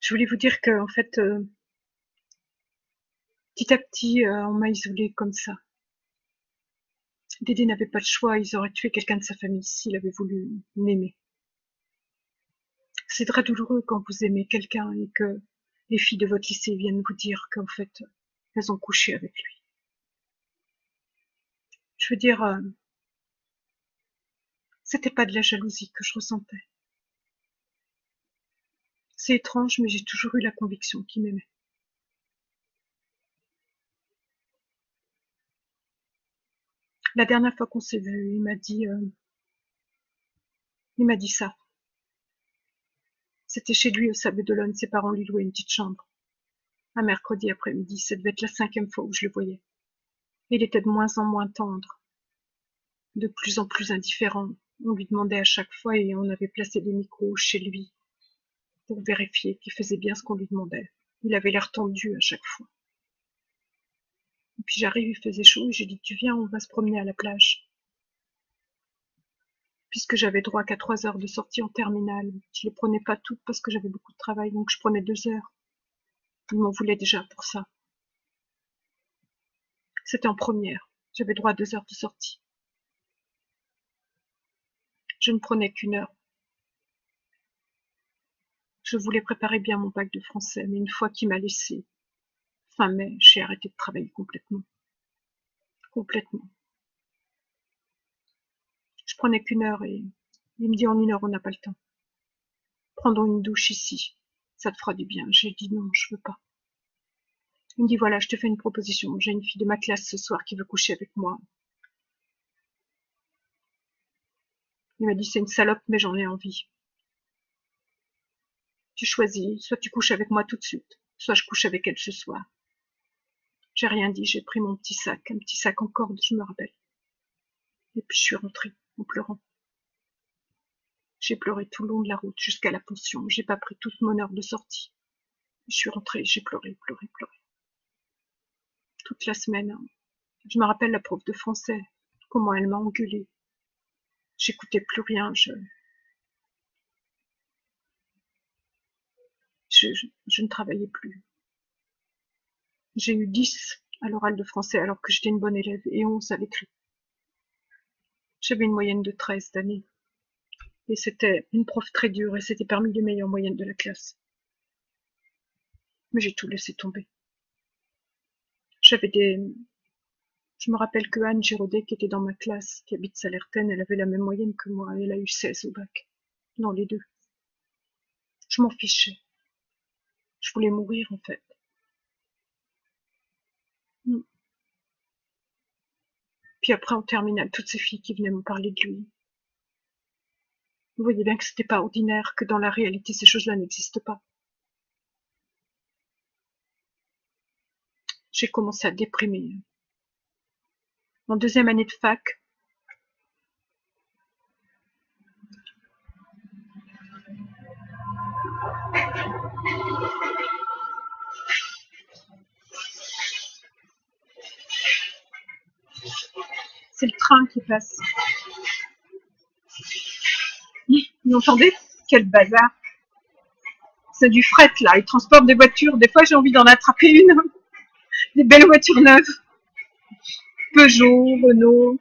Je voulais vous dire que, en fait, petit à petit, on m'a isolée comme ça. Dédé n'avait pas le choix, ils auraient tué quelqu'un de sa famille s'il avait voulu m'aimer. C'est très douloureux quand vous aimez quelqu'un et que les filles de votre lycée viennent vous dire qu'en fait, elles ont couché avec lui. Je veux dire, c'était pas de la jalousie que je ressentais. C'est étrange, mais j'ai toujours eu la conviction qu'il m'aimait. La dernière fois qu'on s'est vu, il m'a dit ça. C'était chez lui au Sable d'Olonne, ses parents lui louaient une petite chambre. Un mercredi après-midi, ça devait être la 5e fois où je le voyais. Il était de moins en moins tendre, de plus en plus indifférent. On lui demandait à chaque fois et on avait placé des micros chez lui pour vérifier qu'il faisait bien ce qu'on lui demandait. Il avait l'air tendu à chaque fois. Et puis j'arrive, il faisait chaud et j'ai dit tu viens, on va se promener à la plage. Puisque j'avais droit qu'à 3 heures de sortie en terminale, je les prenais pas toutes parce que j'avais beaucoup de travail, donc je prenais 2 heures. Il m'en voulait déjà pour ça. C'était en première. J'avais droit à 2 heures de sortie. Je ne prenais qu'1 heure. Je voulais préparer bien mon bac de français, mais une fois qu'il m'a laissé, fin mai, j'ai arrêté de travailler complètement. Complètement. Je prenais qu'1 heure et il me dit en 1 heure on n'a pas le temps. Prendons une douche ici. Ça te fera du bien. J'ai dit non, je veux pas. Il me dit voilà, je te fais une proposition. J'ai une fille de ma classe ce soir qui veut coucher avec moi. Il m'a dit c'est une salope, mais j'en ai envie. Tu choisis, soit tu couches avec moi tout de suite, soit je couche avec elle ce soir. J'ai rien dit, j'ai pris mon petit sac, un petit sac en corde, je me rappelle. Et puis je suis rentrée en pleurant. J'ai pleuré tout le long de la route jusqu'à la pension. J'ai pas pris toute mon heure de sortie. Je suis rentrée, j'ai pleuré, pleuré, pleuré. Toute la semaine. Je me rappelle la prof de français, comment elle m'a engueulée. J'écoutais plus rien, je ne travaillais plus. J'ai eu 10 à l'oral de français alors que j'étais une bonne élève et 11 à l'écrit. J'avais une moyenne de 13 d'année. Et c'était une prof très dure et c'était parmi les meilleures moyennes de la classe. Mais j'ai tout laissé tomber. J'avais des... Je me rappelle que Anne Giraudet, qui était dans ma classe, qui habite Salertaine, elle avait la même moyenne que moi. Elle a eu 16 au bac. Non, les deux. Je m'en fichais. Je voulais mourir, en fait. Puis après, en terminale, toutes ces filles qui venaient me parler de lui. Vous voyez bien que c'était pas ordinaire, que dans la réalité, ces choses-là n'existent pas. J'ai commencé à déprimer. En 2e année de fac, c'est le train qui passe. Vous entendez? Quel bazar! C'est du fret, là. Ils transportent des voitures. Des fois, j'ai envie d'en attraper une. Des belles voitures neuves. Peugeot, Renault.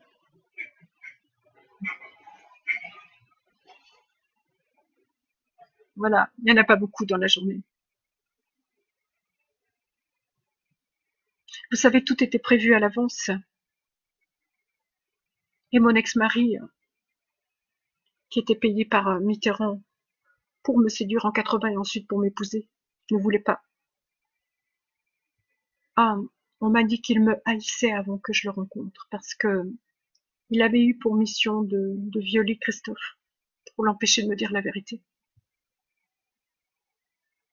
Voilà. Il n'y en a pas beaucoup dans la journée. Vous savez, tout était prévu à l'avance. Et mon ex-mari, qui était payé par Mitterrand pour me séduire en 80 et ensuite pour m'épouser, ne voulait pas. Ah, on m'a dit qu'il me haïssait avant que je le rencontre parce que il avait eu pour mission de violer Christophe pour l'empêcher de me dire la vérité.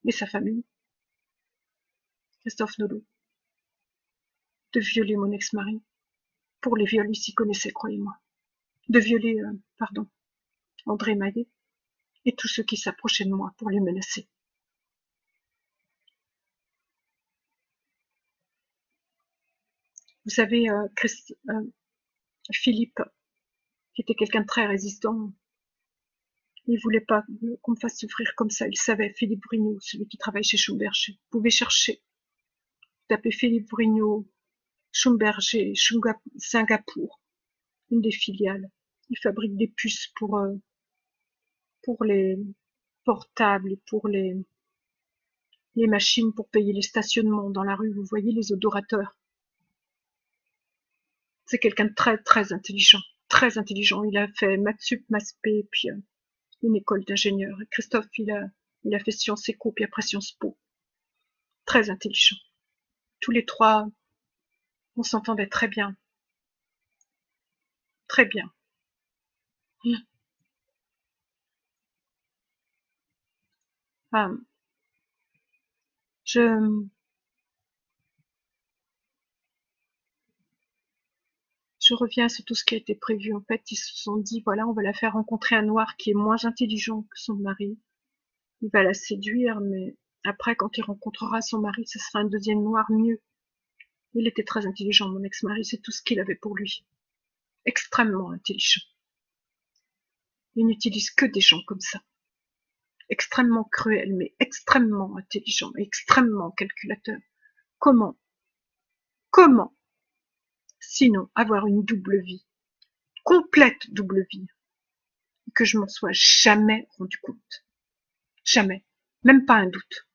Et sa famille, Christophe Nolot, de violer mon ex-mari. Pour les viols, il s'y connaissait, croyez-moi. De violer, pardon, André Maillet et tous ceux qui s'approchaient de moi pour les menacer. Vous savez, Philippe, qui était quelqu'un de très résistant, Il voulait pas qu'on me fasse souffrir comme ça. Il savait, Philippe Brignot, celui qui travaille chez Schumberger. Vous pouvez chercher. Tapez Philippe Brignot, Schumberger, Singapour, une des filiales. Il fabrique des puces pour les portables et pour les machines pour payer les stationnements dans la rue. Vous voyez les odorateurs. C'est quelqu'un de très très intelligent. Très intelligent. Il a fait maths sup, maths p, puis une école d'ingénieur. Et Christophe, il a fait Sciences Éco, puis après Sciences Po. Très intelligent. Tous les trois, on s'entendait très bien. Très bien. Ah, je reviens sur tout ce qui a été prévu. En fait, ils se sont dit, voilà, on va la faire rencontrer un noir qui est moins intelligent que son mari. Il va la séduire, mais après, quand il rencontrera son mari, ce sera un deuxième noir mieux. Il était très intelligent, mon ex-mari, c'est tout ce qu'il avait pour lui. Extrêmement intelligent. Il n'utilise que des gens comme ça. Extrêmement cruel, mais extrêmement intelligent, extrêmement calculateur. Comment, sinon avoir une double vie, complète double vie, que je m'en sois jamais rendu compte. Jamais. Même pas un doute.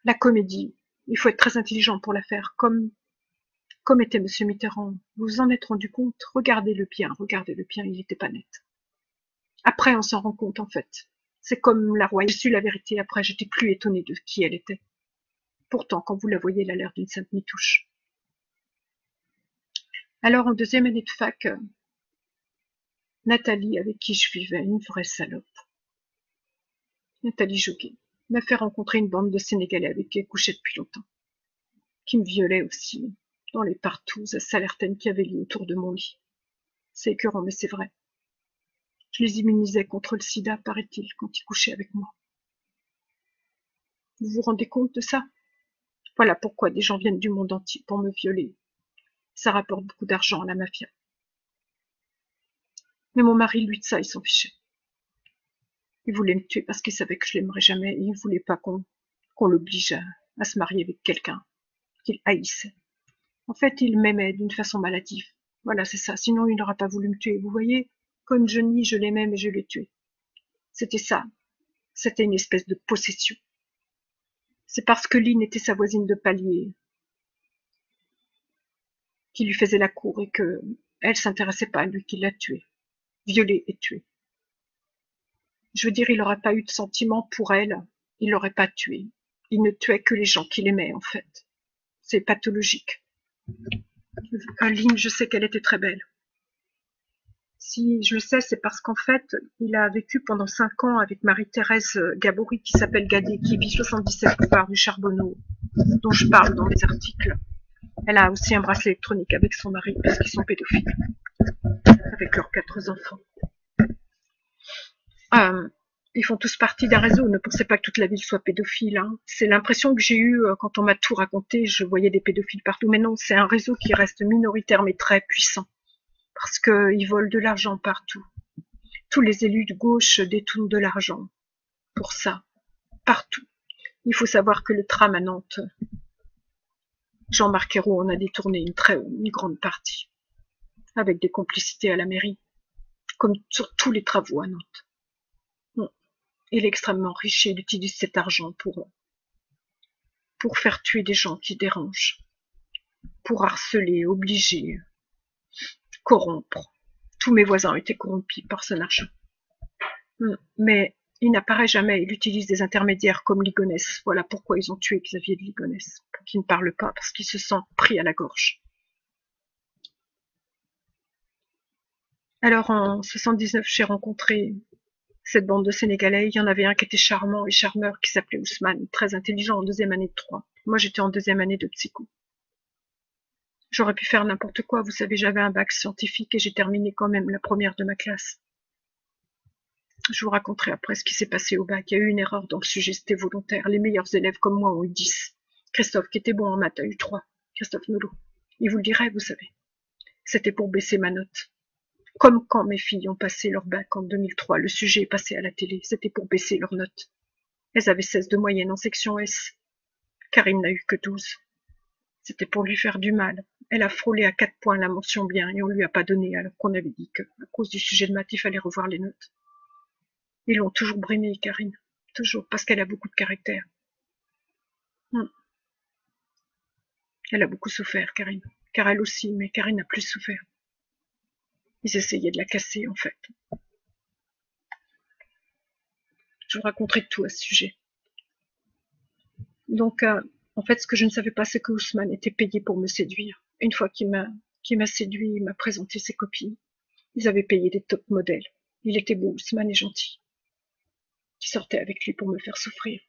La comédie, il faut être très intelligent pour la faire, comme était Monsieur Mitterrand. Vous vous en êtes rendu compte? Regardez-le bien, il n'était pas net. Après, on s'en rend compte, en fait. C'est comme la royale. J'ai su la vérité après, j'étais plus étonnée de qui elle était. Pourtant, quand vous la voyez, elle a l'air d'une sainte mitouche. Alors, en deuxième année de fac, Nathalie, avec qui je vivais, une vraie salope. Nathalie Joguet m'a fait rencontrer une bande de Sénégalais avec qui elle couchait depuis longtemps, qui me violaient aussi, dans les partouzes à Salertaine qui avaient lieu autour de mon lit. C'est écœurant, mais c'est vrai. Je les immunisais contre le sida, paraît-il, quand ils couchaient avec moi. Vous vous rendez compte de ça? Voilà pourquoi des gens viennent du monde entier pour me violer. Ça rapporte beaucoup d'argent à la mafia. Mais mon mari, lui, de ça, il s'en fichait. Il voulait me tuer parce qu'il savait que je l'aimerais jamais et il voulait pas qu'on l'oblige à se marier avec quelqu'un qu'il haïssait. En fait, il m'aimait d'une façon maladive. Voilà, c'est ça. Sinon, il n'aurait pas voulu me tuer. Vous voyez, comme Johnny, je l'aimais, mais je l'ai tué. C'était ça. C'était une espèce de possession. C'est parce que Lynn était sa voisine de palier qui lui faisait la cour et que elle s'intéressait pas à lui qui l'a tué. Violé et tué. Je veux dire, il n'aurait pas eu de sentiment pour elle. Il l'aurait pas tué. Il ne tuait que les gens qu'il aimait, en fait. C'est pathologique. Lynn, je sais qu'elle était très belle. Si je le sais, c'est parce qu'en fait, il a vécu pendant 5 ans avec Marie-Thérèse Gabory, qui s'appelle Gadé, qui vit 77 boulevard du Charbonneau, dont je parle dans mes articles. Elle a aussi un bracelet électronique avec son mari, parce qu'ils sont pédophiles, avec leurs 4 enfants. Ils font tous partie d'un réseau. Ne pensez pas que toute la ville soit pédophile. Hein. C'est l'impression que j'ai eue quand on m'a tout raconté. Je voyais des pédophiles partout. Mais non, c'est un réseau qui reste minoritaire, mais très puissant. Parce qu'ils volent de l'argent partout. Tous les élus de gauche détournent de l'argent pour ça, partout. Il faut savoir que le tram à Nantes, Jean-Marc Ayrault en a détourné une grande partie, avec des complicités à la mairie, comme sur tous les travaux à Nantes. Il est extrêmement riche et il utilise cet argent pour faire tuer des gens qui dérangent, pour harceler, obliger, corrompre. Tous mes voisins ont été corrompus par son argent. Mais il n'apparaît jamais, il utilise des intermédiaires comme Ligonès. Voilà pourquoi ils ont tué Xavier de Ligonès, pour qu'il ne parle pas, parce qu'il se sent pris à la gorge. Alors en 79, j'ai rencontré cette bande de Sénégalais. Il y en avait un qui était charmant et charmeur, qui s'appelait Ousmane, très intelligent, en deuxième année de 3. Moi, j'étais en deuxième année de psycho. J'aurais pu faire n'importe quoi, vous savez, j'avais un bac scientifique et j'ai terminé quand même la première de ma classe. Je vous raconterai après ce qui s'est passé au bac. Il y a eu une erreur dans le sujet, c'était volontaire. Les meilleurs élèves comme moi ont eu 10. Christophe, qui était bon en maths, a eu 3. Christophe Nolot. Il vous le dirait, vous savez. C'était pour baisser ma note. Comme quand mes filles ont passé leur bac en 2003, le sujet est passé à la télé, c'était pour baisser leurs notes. Elles avaient 16 de moyenne en section S. Karim n'a eu que 12. C'était pour lui faire du mal. Elle a frôlé à 4 points la mention bien et on lui a pas donné alors qu'on avait dit que, à cause du sujet de maths, il fallait revoir les notes. Ils l'ont toujours brimée, Karine. Toujours, parce qu'elle a beaucoup de caractère. Elle a beaucoup souffert, Karine. Car elle aussi, mais Karine a plus souffert. Ils essayaient de la casser, en fait. Je vous raconterai tout à ce sujet. Donc, en fait, ce que je ne savais pas, c'est que Ousmane était payé pour me séduire. Une fois qu'il m'a séduit, il m'a présenté ses copines. Ils avaient payé des top modèles. Il était beau, Ousmane est gentil. Qui sortait avec lui pour me faire souffrir.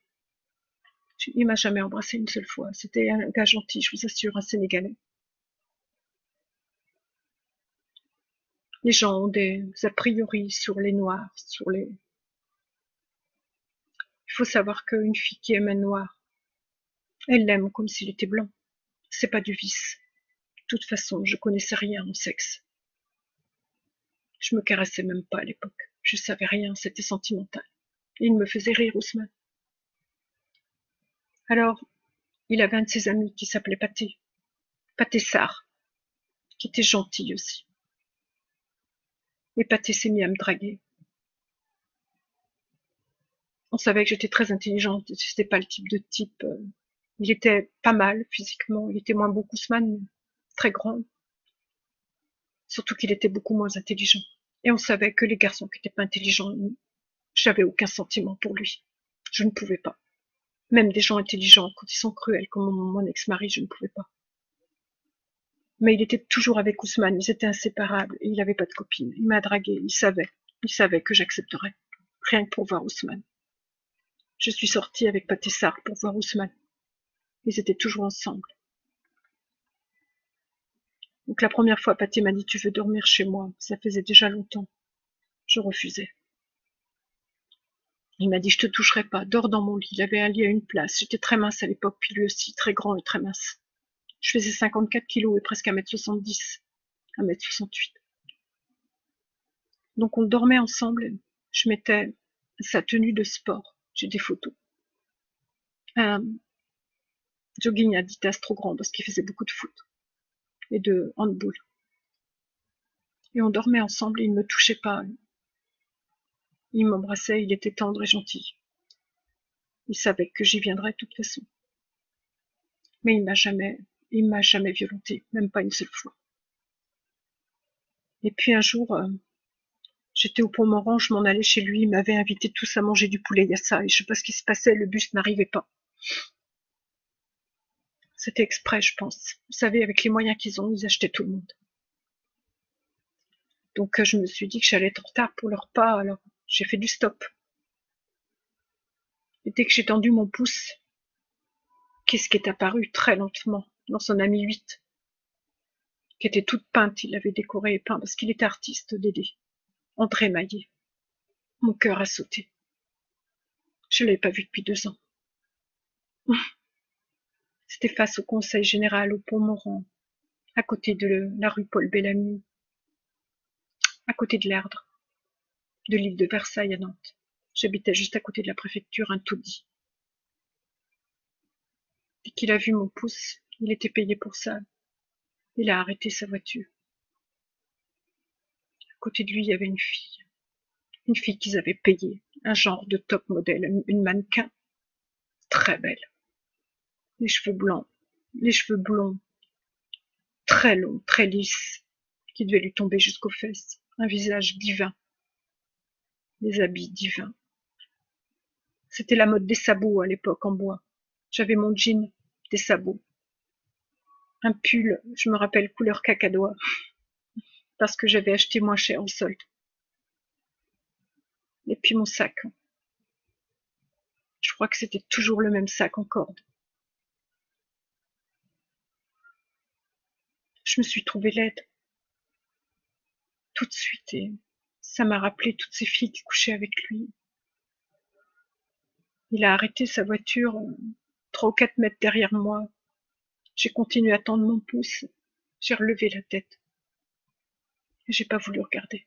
Il m'a jamais embrassé une seule fois. C'était un gars gentil, je vous assure, un Sénégalais. Les gens ont des a priori sur les noirs, sur les... Il faut savoir qu'une fille qui aime un noir, elle l'aime comme s'il était blanc. C'est pas du vice. De toute façon, je connaissais rien en sexe. Je me caressais même pas à l'époque. Je savais rien, c'était sentimental. Et il me faisait rire, Ousmane. Alors, il avait un de ses amis qui s'appelait Pathé. Pathé Sarr, qui était gentil aussi. Et Pathé s'est mis à me draguer. On savait que j'étais très intelligente, c'était pas le type de type. Il était pas mal physiquement, il était moins beau qu'Ousmane, très grand. Surtout qu'il était beaucoup moins intelligent. Et on savait que les garçons qui n'étaient pas intelligents, j'avais aucun sentiment pour lui. Je ne pouvais pas. Même des gens intelligents, quand ils sont cruels, comme mon ex-mari, je ne pouvais pas. Mais il était toujours avec Ousmane, ils étaient inséparables, et il n'avait pas de copine. Il m'a dragué, il savait que j'accepterais, rien que pour voir Ousmane. Je suis sortie avec Pathé Sarr pour voir Ousmane. Ils étaient toujours ensemble. Donc la première fois, Pathé m'a dit « Tu veux dormir chez moi ?» Ça faisait déjà longtemps. Je refusais. Il m'a dit « Je te toucherai pas, dors dans mon lit. » Il avait un lit à une place. J'étais très mince à l'époque, puis lui aussi, très grand et très mince. Je faisais 54 kilos et presque 1m70, 1m68. Donc on dormait ensemble. Je mettais sa tenue de sport. J'ai des photos. Un jogging Adidas trop grand parce qu'il faisait beaucoup de foot et de handball. Et on dormait ensemble et il ne me touchait pas. Il m'embrassait, il était tendre et gentil. Il savait que j'y viendrais de toute façon. Mais il m'a jamais violenté, même pas une seule fois. Et puis un jour, j'étais au Pont-Moran, je m'en allais chez lui, il m'avait invité tous à manger du poulet yassa, et je sais pas ce qui se passait, le bus n'arrivait pas. C'était exprès, je pense. Vous savez, avec les moyens qu'ils ont, ils achetaient tout le monde. Donc je me suis dit que j'allais être en retard pour le repas, alors j'ai fait du stop. Et dès que j'ai tendu mon pouce, qu'est-ce qui est apparu très lentement dans son ami 8, qui était toute peinte, il l'avait décorée et peint parce qu'il était artiste, Dédé. André Maillet. Mon cœur a sauté. Je ne l'avais pas vu depuis 2 ans. C'était face au conseil général au Pont-Moran, à côté de la rue Paul Bellamy, à côté de l'Erdre, de l'île de Versailles à Nantes. J'habitais juste à côté de la préfecture, un taudis. Dès qu'il a vu mon pouce, il était payé pour ça. Il a arrêté sa voiture. À côté de lui, il y avait une fille qu'ils avaient payée, un genre de top modèle, une mannequin, très belle. Les cheveux blancs, les cheveux blonds, très longs, très lisses, qui devaient lui tomber jusqu'aux fesses, un visage divin, des habits divins. C'était la mode des sabots à l'époque en bois. J'avais mon jean, des sabots, un pull, je me rappelle, couleur cacadois, parce que j'avais acheté moins cher au solde. Et puis mon sac. Je crois que c'était toujours le même sac en corde. Je me suis trouvée laide. Tout de suite, et ça m'a rappelé toutes ces filles qui couchaient avec lui. Il a arrêté sa voiture 3 ou 4 mètres derrière moi. J'ai continué à tendre mon pouce. J'ai relevé la tête. et j'ai pas voulu regarder.